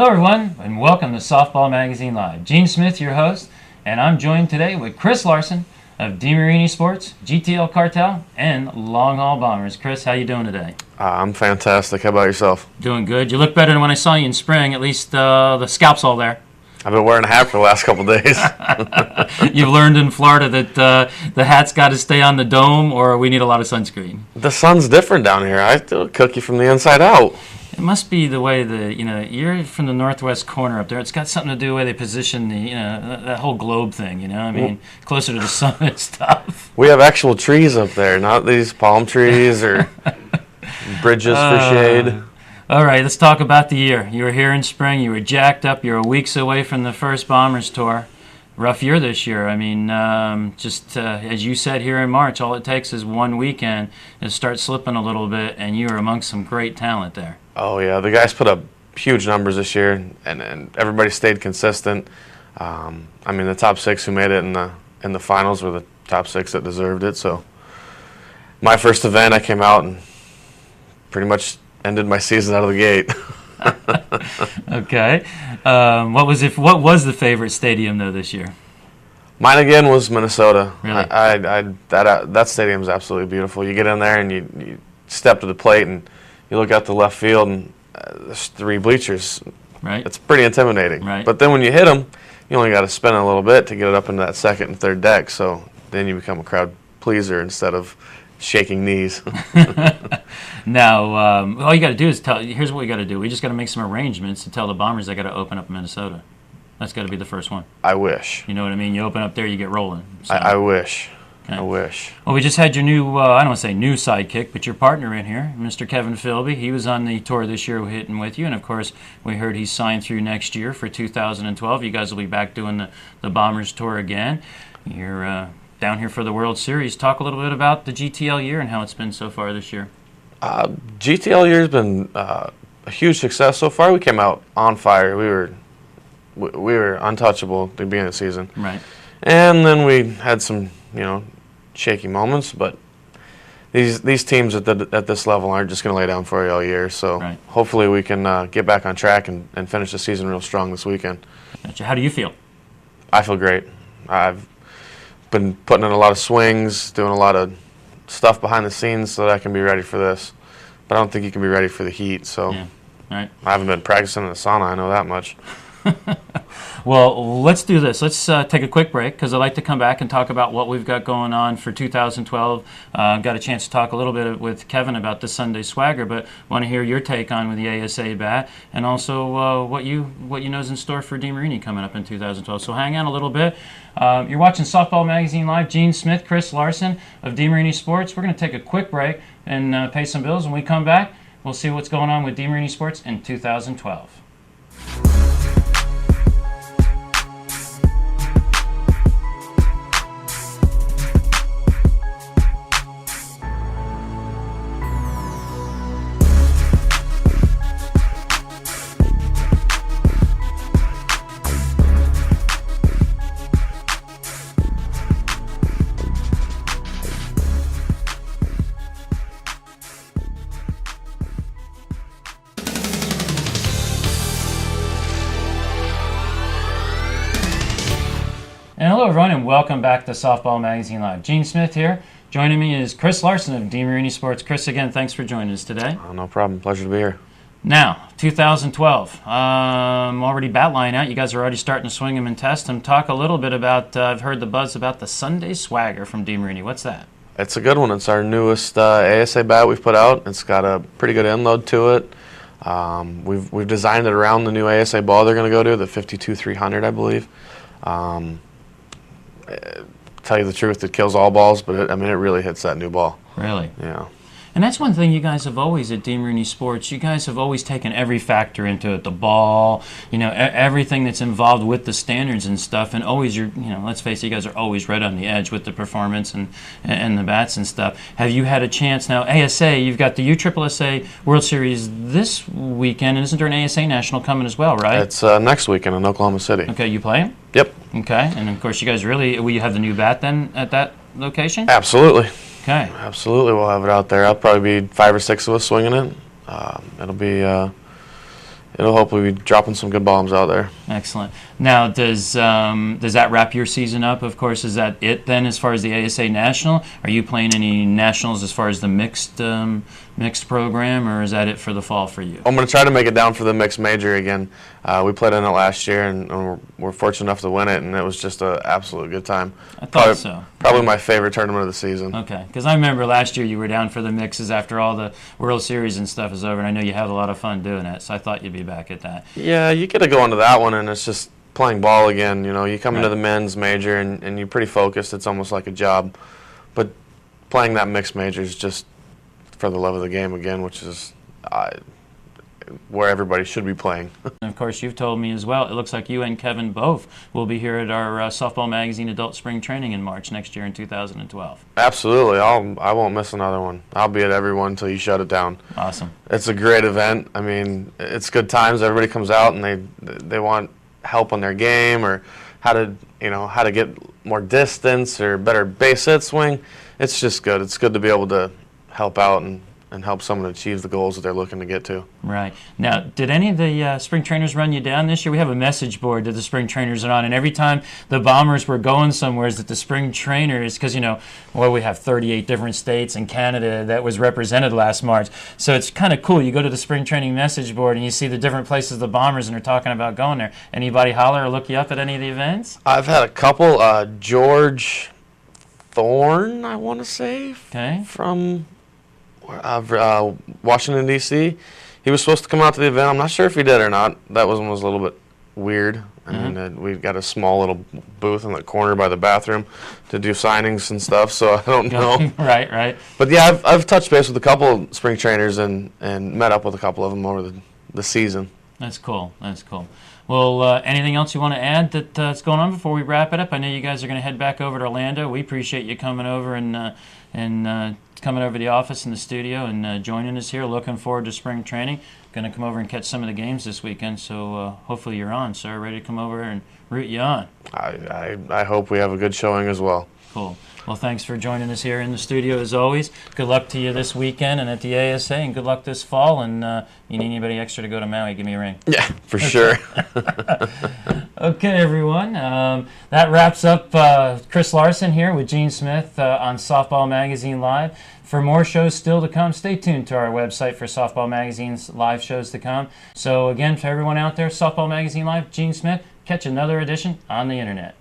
Hello everyone, and welcome to Softball Magazine Live. Gene Smith, your host, and I'm joined today with Chris Larsen of DeMarini's Sports, GTL Cartel, and Long Haul Bombers. Chris, how you doing today? I'm fantastic. How about yourself? Doing good. You look better than when I saw you in spring. At least the scalp's all there. I've been wearing a hat for the last couple of days. You've learned in Florida that the hat's got to stay on the dome, or we need a lot of sunscreen. The sun's different down here. I do cook you from the inside out. It must be the way you're from the northwest corner up there. It's got something to do with the way they position that whole globe thing. I mean, closer to the sun and stuff. We have actual trees up there, not these palm trees or bridges for shade. All right, let's talk about the year. You were here in spring. You were jacked up. You were weeks away from the first Bombers tour. Rough year this year. I mean, as you said here in March, all it takes is one weekend to start slipping a little bit, and you are amongst some great talent there. Oh, yeah. The guys put up huge numbers this year, and everybody stayed consistent. I mean, the top six who made it in the finals were the top six that deserved it. So my first event, I came out and pretty much ended my season out of the gate. Okay. What was the favorite stadium, though, this year? Mine again was Minnesota. Really? That stadium's absolutely beautiful. You get in there and you step to the plate and you look out the left field and there's three bleachers. Right. It's pretty intimidating. Right. But then when you hit them, you only got to spin a little bit to get it up into that second and third deck. So then you become a crowd pleaser instead of shaking knees. Now, all you got to do is here's what we got to do. We just got to make some arrangements to tell the Bombers they got to open up in Minnesota. That's got to be the first one. I wish. You know what I mean? You open up there, you get rolling. So. I wish. Okay. I wish. Well, we just had your new, I don't want to say new sidekick, but your partner in here, Mr. Kevin Philby. He was on the tour this year hitting with you, and of course, we heard he's signed through next year for 2012. You guys will be back doing the Bombers tour again. You're down here for the World Series. Talk a little bit about the GTL year and how it's been so far this year. GTL year has been a huge success so far. We came out on fire. We were untouchable at the beginning of the season. Right. And then we had some, shaky moments, but these teams at this level aren't just going to lay down for you all year. So right. Hopefully we can get back on track and finish the season real strong this weekend. Gotcha. How do you feel? I feel great. I've been putting in a lot of swings, doing a lot of stuff behind the scenes so that I can be ready for this. But I don't think you can be ready for the heat. So yeah. Right. I haven't been practicing in the sauna. I know that much. Well, let's do this. Let's take a quick break because I'd like to come back and talk about what we've got going on for 2012. Got a chance to talk a little bit with Kevin about the Sunday Swagger, but want to hear your take on with the ASA bat and also what you know's in store for DeMarini coming up in 2012. So hang on a little bit. You're watching Softball Magazine Live. Gene Smith, Chris Larsen of DeMarini's Sports. We're going to take a quick break and pay some bills. When we come back, we'll see what's going on with DeMarini's Sports in 2012. And hello everyone and welcome back to Softball Magazine Live. Gene Smith here. Joining me is Chris Larsen of DeMarini's Sports. Chris, again, thanks for joining us today. Oh, no problem. Pleasure to be here. Now, 2012. Already bat line out. You guys are already starting to swing them and test them. Talk a little bit about, I've heard the buzz about the Sunday Swagger from DeMarini. What's that? It's a good one. It's our newest ASA bat we've put out. It's got a pretty good end load to it. We've designed it around the new ASA ball they're going to go to, the 52-300, I believe. Tell you the truth, it kills all balls, but it really hits that new ball. Really? Yeah. And that's one thing you guys have always at DeMarini Sports. You guys have always taken every factor into it, the ball, everything that's involved with the standards and stuff. And always, let's face it, you guys are always right on the edge with the performance and the bats and stuff. Have you had a chance now? ASA, you've got the USSSA World Series this weekend, and isn't there an ASA National coming as well, right? It's next weekend in Oklahoma City. Okay, you play? Yep. Okay, and of course, you guys will you have the new bat then at that location? Absolutely. Okay. Absolutely, we'll have it out there. I'll probably be 5 or 6 of us swinging it. It'll be it'll hopefully be dropping some good bombs out there. Excellent. Now, does that wrap your season up? Of course, is that it then as far as the ASA National? Are you playing any nationals as far as the mixed program, or is that it for the fall for you? I'm going to try to make it down for the mixed major again. We played in it last year, and we're fortunate enough to win it, and it was just an absolute good time. I thought so. Probably my favorite tournament of the season. Okay, because I remember last year you were down for the mixes after all the World Series and stuff is over, and I know you had a lot of fun doing it, so I thought you'd be back at that. Yeah, you get to go into that one, and it's just playing ball again. You know, you come into the men's major, and you're pretty focused. It's almost like a job. But playing that mixed major is just for the love of the game again, which is where everybody should be playing. And of course, you've told me as well, it looks like you and Kevin both will be here at our Softball Magazine Adult Spring Training in March next year in 2012. Absolutely. I won't miss another one. I'll be at every one until you shut it down. Awesome. It's a great event. I mean, it's good times. Everybody comes out and they want help on their game or how to get more distance or better base hit swing. It's just good. It's good to be able to help out and help someone achieve the goals that they're looking to get to. Right. Now, did any of the spring trainers run you down this year? We have a message board that the spring trainers are on, and every time the Bombers were going somewhere that the spring trainers, because, we have 38 different states and Canada that was represented last March. So it's kind of cool. You go to the spring training message board and you see the different places the Bombers and they're talking about going there. Anybody holler or look you up at any of the events? I've had a couple. George Thorne, I want to say, from Washington, D.C. He was supposed to come out to the event. I'm not sure if he did or not. That was a little bit weird. I mean, we've got a small little booth in the corner by the bathroom to do signings and stuff, so I don't know. Right. But yeah, I've touched base with a couple of spring trainers and met up with a couple of them over the season. That's cool. Well, anything else you want to add that's going on before we wrap it up? I know you guys are going to head back over to Orlando. We appreciate you coming over and coming over to the office in the studio and joining us here. Looking forward to spring training. Going to come over and catch some of the games this weekend, so hopefully you're on, sir. Ready to come over and root you on. I hope we have a good showing as well. Cool. Well, thanks for joining us here in the studio as always. Good luck to you this weekend and at the ASA, and good luck this fall. And you need anybody extra to go to Maui, give me a ring. Yeah, for sure. Okay, everyone. That wraps up Chris Larsen here with Gene Smith on Softball Magazine Live. For more shows still to come, stay tuned to our website for Softball Magazine's live shows to come. So again, for everyone out there, Softball Magazine Live, Gene Smith, catch another edition on the internet.